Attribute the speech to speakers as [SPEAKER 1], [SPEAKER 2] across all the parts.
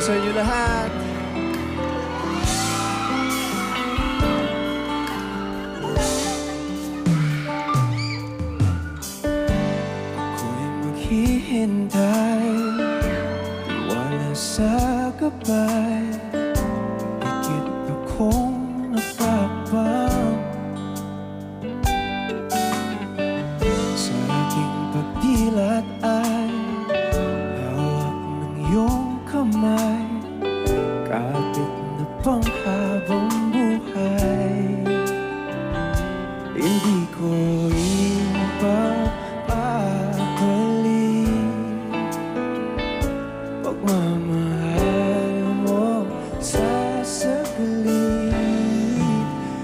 [SPEAKER 1] sa inyo lahat. Ako'y maghihintay, wala sa gabay, higit akong napapang sa aking pagdilat ay hawak ng iyong kamay, kapit na panghabang buhay. Hindi ko ipapabalik pagmamahal mo sa saglit.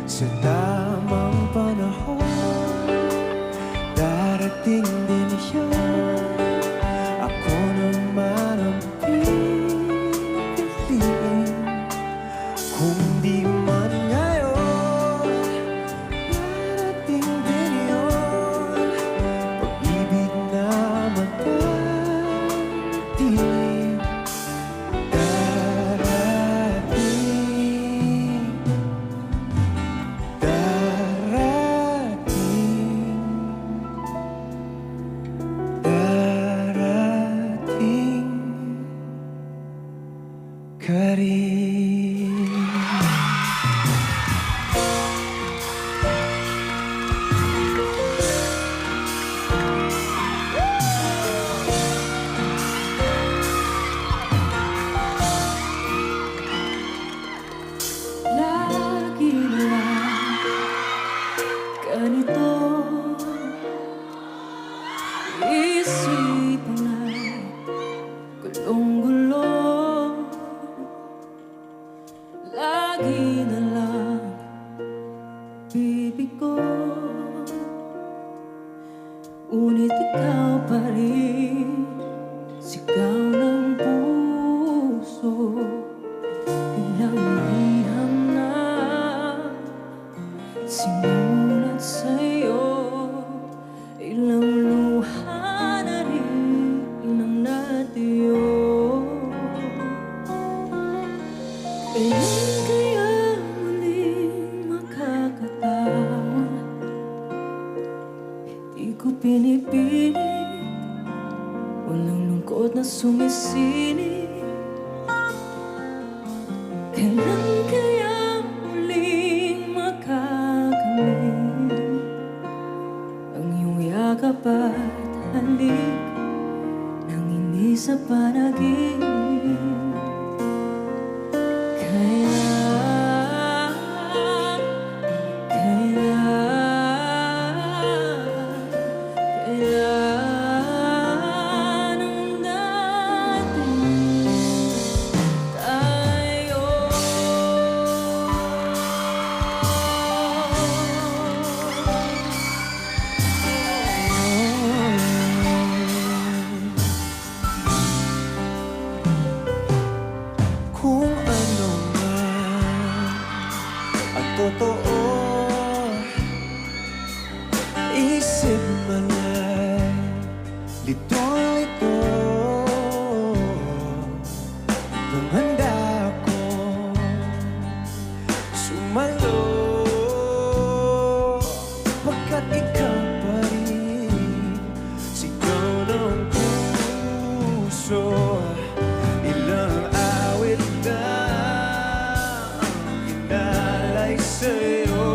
[SPEAKER 1] Sa tamang panahon, darating din yun. Ako naman ang pipiliin. Kung di man ngayon, darating din yun. Pag-ibig na matatili, darating, darating, darating ka rin.
[SPEAKER 2] Lagi na ganito, isipan ay gulong-gulo. Lagi na lang bibig ko, ngunit ikaw pa rin, sigaw ng puso. Ilang liham na sinulat sa'yo, ilang luha na rin ang natiyo. Kailan kaya muling makakataon? Hindi ko pinipilit, walang lungkot na sumisilip. Kailan kaya muling makakamit ang iyong yakap at halik nang hindi sa panaginip? Kailan, kailan ang dating tayo?
[SPEAKER 1] Kung ano man ang totoo, isip man ay litong-lito. Kung handa ako sumalo, pagkat ikaw pa rin, sigaw ng puso. Ilang awit na inalay sa'yo,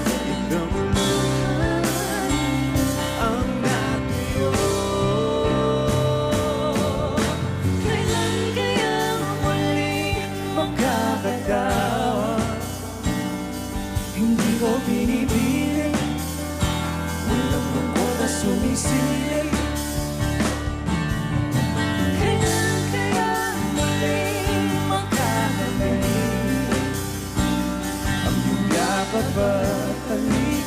[SPEAKER 1] ilang luha ang natiyo.
[SPEAKER 2] Kailan kaya
[SPEAKER 1] Muli magkakataon,
[SPEAKER 2] hindi ko
[SPEAKER 1] pinipili, walang lungkot na sumisilip.
[SPEAKER 2] Kailan kaya muling
[SPEAKER 1] Magkakabalik ang iyong yakap at halik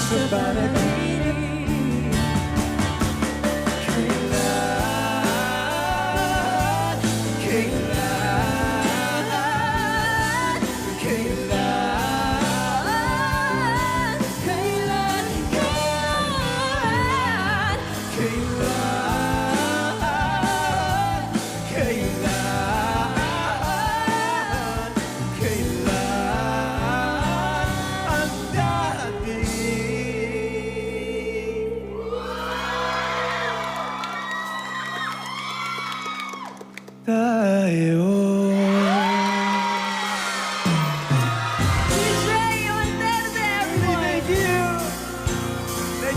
[SPEAKER 1] sa panaginip. Kailan, kailan, kailan,
[SPEAKER 2] kailan, kailan,
[SPEAKER 1] kailan,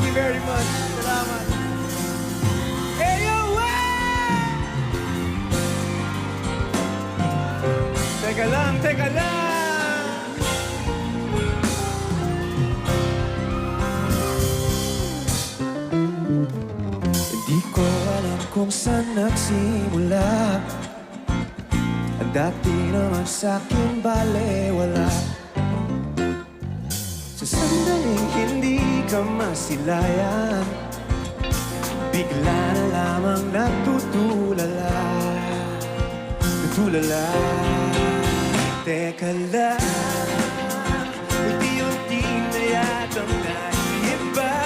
[SPEAKER 1] you very much. Salamat. Eyo, teka lang, teka lang. Hindi ko alam kung saan nagsimula. Ang dati naman sa'kin balewala. Sa sandaling hindi ka masilayan, bigla na lamang natutulala. Natulala. Teka lang, unti-unti na yatang naiiba.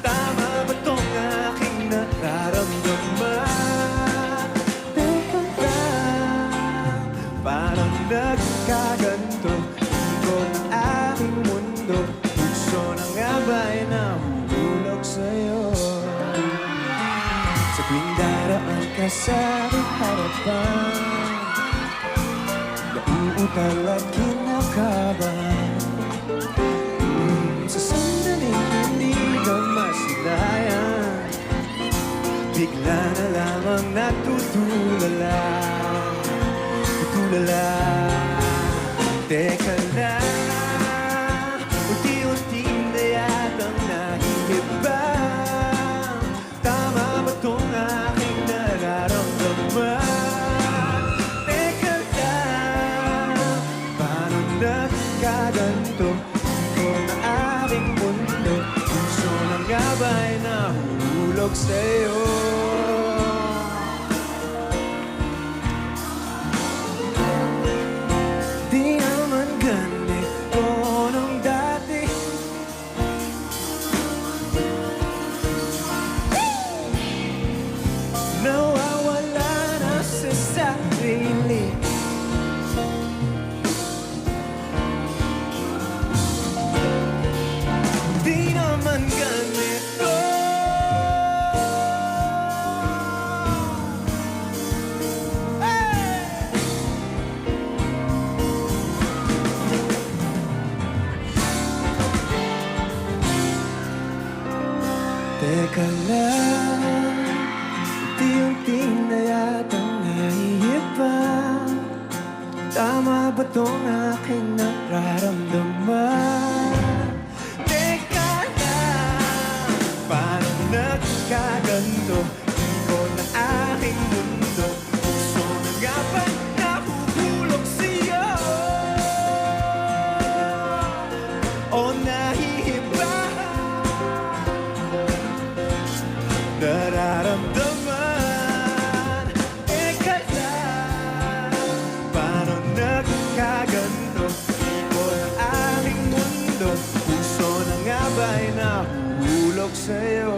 [SPEAKER 1] Tama ba tong aking nararamdaman? Teka lang, parang nagkaganto. Ikot ang aking mundo, puso na nga ba'y nahuhulog sa'yo? Sa tuwing daraan ka sa aking harapan, nauutal at kinakabahan. Sa sandaling hindi ka masilayan, bigla na lamang natutulala. Natulala. Teka lang, unti-unti na yatang nahihiba. Tama ba tong aking nararamdaman? Teka lang, paano nagkaganto? Ikaw na aking mundo, puso na nga ba'y nahuhulog sa'yo? Di naman ganito nung dati. Nawawala na sa sarili. Di naman ganito. Teka lang, unti-unti na yatang naiiba. Tama ba tong aking nararamdaman? Teka lang, paano nagkaganto? Ikot ang aking mundo, puso na nga ba nahuhulog sa'yo? O nahihiba? Nararamdaman. Teka lang, paano nagkaganto? Ikot ang aking mundo, puso na nga ba'y nahuhulog sa'yo?